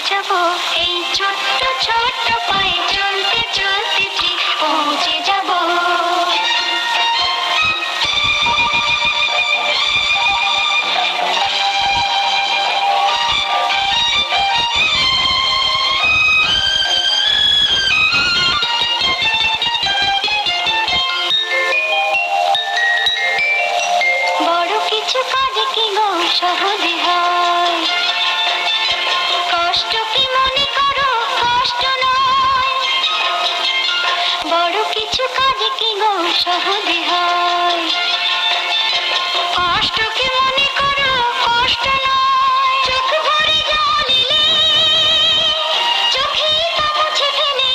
যাব এই ছোট্ট ছোট্ট পায়ে চলতে চলতে ঠিক পৌঁছে যাব। বড় কিছু কাজে কি গো সহজে হয়, কষ্ট কি মনে করো কষ্ট নয়। বড় কিছু কাজে কি গো সহজে হয়, কষ্ট কি মনে করো কষ্ট নয়। চোখ ভরে জল এলে চোখে তা মুছে ফেলে,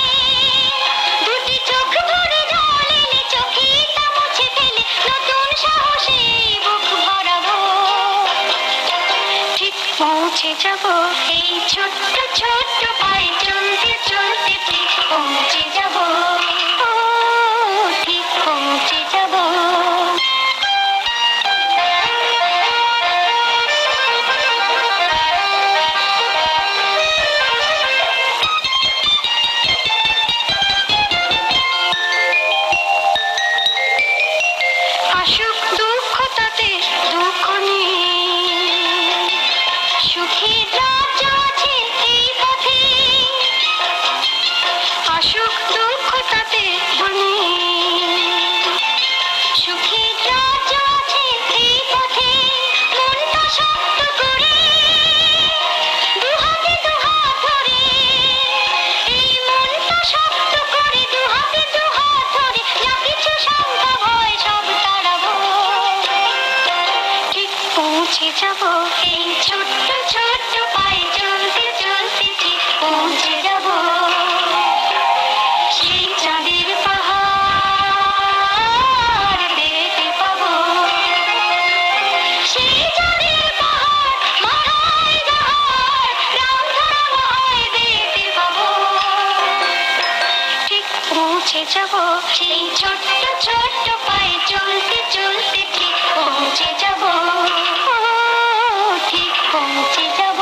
দুটি চোখ ভরে জল এলে চোখে তা মুছে ফেলে নতুন সাহসে বুক ভরাবো। ঠিক পৌঁছে যাব এই ছোট্ট ছোট্ট পায়ে চলতে চলতে ঠিক পৌঁছে যাব, ও ঠিক পৌঁছে যাব। আসুক দুঃখ তাতে দুঃখ নেই, সুখের রাজ্য আছে এই পথে। আসুক দুঃখ তাতে নেই, সুখের রাজ্য আছে এই পথে। মনটা শক্ত করে দুহাতে দুহাত ধরে, এই মনটা শক্ত করে দুহাতে দুহাত ধরে যা কিছু শঙ্কা ভয় সব তাড়াবো। ঠিক পৌঁছে যাব এই ছোট্ট ছোট্ট পায়ে চলতে চলতে ঠিক পৌঁছে যাব। সেই চাঁদের পাহাড় দেখতে পাবো, সেই চাঁদের পাহাড় মাথায় যাহার রাম ধরা মায় দেখতে পাবো। ঠিক পৌঁছে যাব সেই ছোট্ট ছোট্ট পায়ে চলতে চলতে ঠিক পৌঁছে যাব, ও ঠিক পৌঁছে যাব,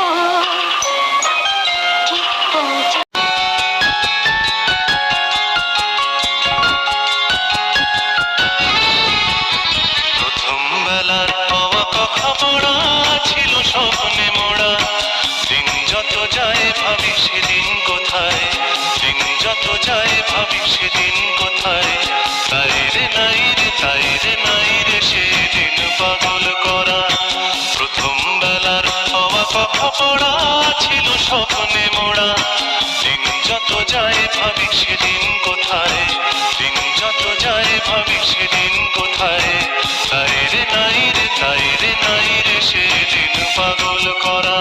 ঠিক পৌঁছে। প্রথম বেলার পাওয়া কথা পড়া ছিল স্বপ্নে মোড়া, দিন যত যায় ভাবি সেদিন কোথায়, দিন যত যায় ভাবি সেদিন কোথায়। তাই রে নাই রে তাই রে নাই রে সেদিন পাগল করা। প্রথম বেলার পাওয়া কথা পড়া ছিল স্বপ্নে মোড়া, দিন যত যায় ভাবি সেদিন কোথায়, দিন যত যায় ভাবি সেদিন কোথায়। তাই রে নাই রে তাই রে নাই রে সেদিন পাগল করা।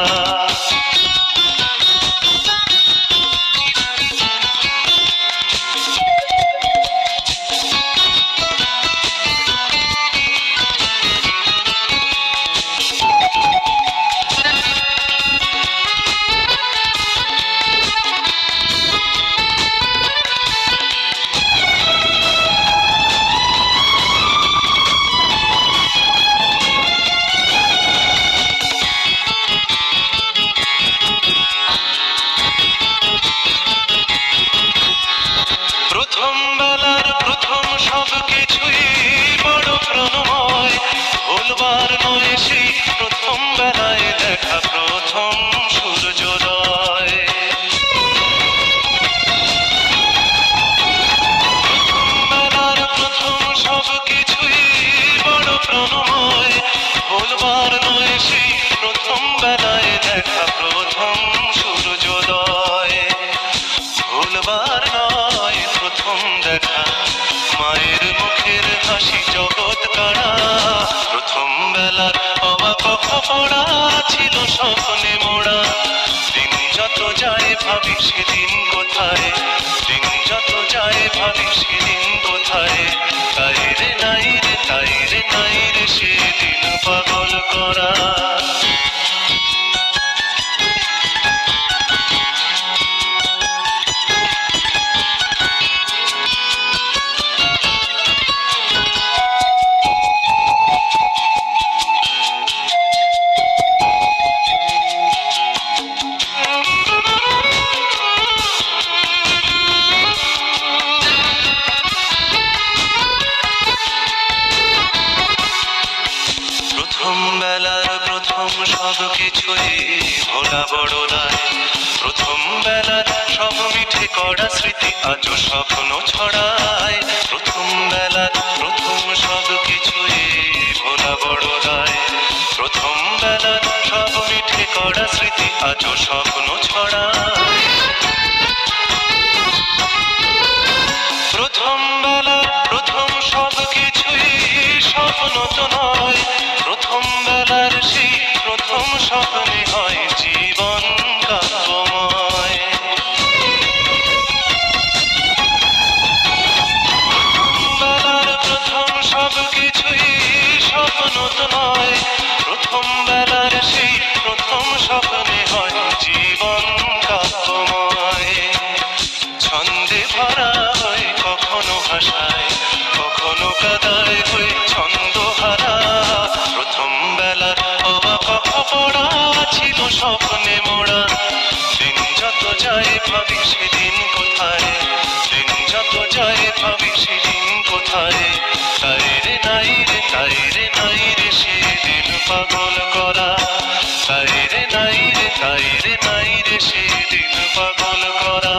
প্রথম বেলার প্রথম সব কিছুই বড় প্রাণময়, ভুলবার নয় সেই প্রথম বেলায় দেখা প্রথম সূর্যোদয়। প্রথম বেলার প্রথম সব কিছুই বড় প্রাণময়, ভুলবার নয় সেই প্রথম বেলায় দেখা প্রথম সূর্যোদয়। ভুলবার নয় প্রথম দেখা মায়ের মুখের হাসি জগৎ কাড়া। প্রথম বেলার অবাক কথা পড়া ছিল স্বপ্নে মোড়া, দিন যত যায় ভাবি সেদিন কোথায়, দিন যত যায় ভাবি সেদিন কোথায়। তাই রে নাই রে তাই রে নাই রে সেদিন পাগল করা। সব কিছুই ভোলা বড় দায়। প্রথম বেলার সব মিঠে কড়া স্মৃতি আজও স্বপ্ন ছড়ায়। প্রথম বেলার প্রথম সব কিছুই ভোলা বড় দায়। প্রথম বেলার সব মিঠে কড়া স্মৃতি আজও স্বপ্ন ছড়ায়। প্রথম বেলার প্রথম সব কিছুই স্বপ্ন তো নয়। প্রথম বেলার সেই প্রথম স্বপ্নে হয় জীবন কাব্যময়। বেলার প্রথম সব কিছুই স্বপ্ন তো নয়। প্রথম বেলার সেই প্রথম স্বপ্নে হয় জীবন কাব্যময়। ছন্দে ভরা হয় কখনো ভাষায়, কখনো কাদায় হয়ে ছন্দহারা। প্রথম বেলার অবাক পড়া ছিল স্বপ্নে মোড়া। দিন যত যায় ভাবি সেদিন কোথায়, দিন যত যায় ভাবি সেদিন কোথায়। তাই রে নাই রে, তাই রে নাই রে সেদিন পাগল করা। তাই রে নাই রে, তাই রে নাই রে সেদিন পাগল করা।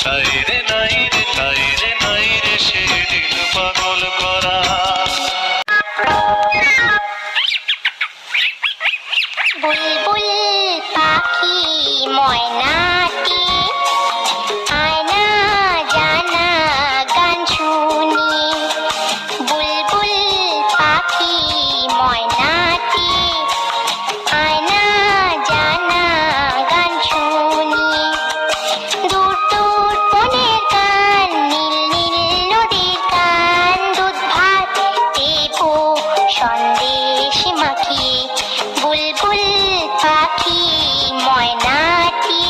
তাই রে নাই রে, তাই রে নাই রে সেদিন পাগল করা। বুলবুল পাখি ময়নাটি আয়না জানা গান শুনি। বুলবুল পাখি ময়নাটি আয়না জানা গান শুনি। দূর দূর বনের গান, নীল নীল নদীর গান, দুধ ভাত দেবো সন্দেশ মাখিয়ে। বুলবুল পাখি ময়নাটি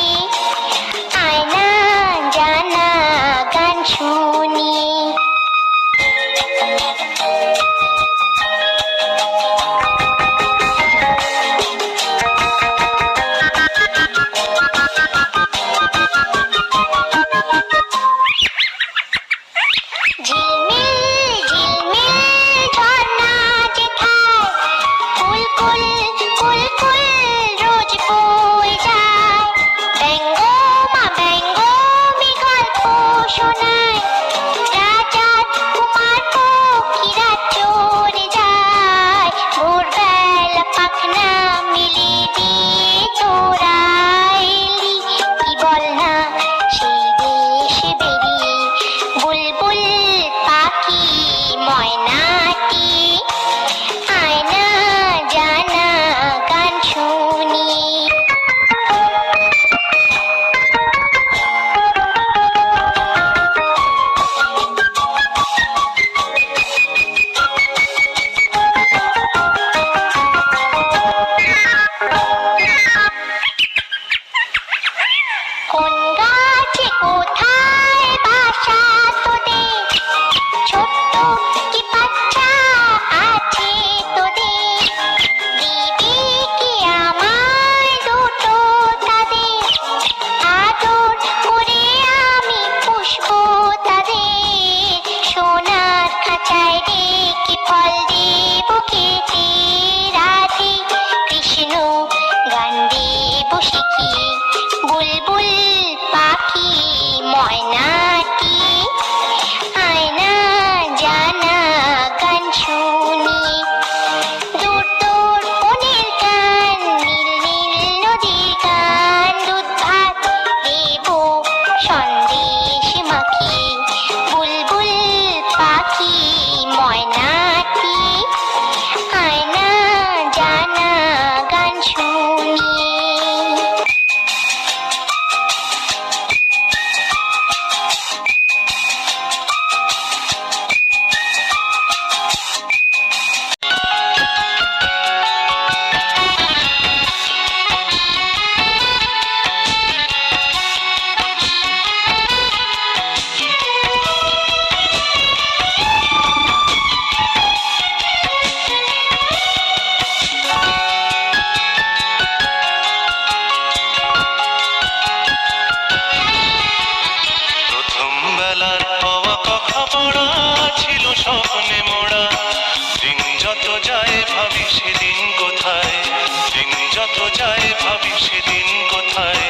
যত যায় ভাবি সেদিন কোথায়,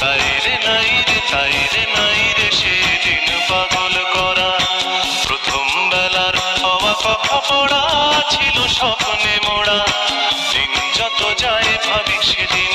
তাই রে নাই রে তাই রে নাই রে সেদিন পাগল করা। প্রথম বেলার হওয়া কথা পড়া ছিল স্বপ্নে মোড়া, দিন যত যায় ভাবি সেদিন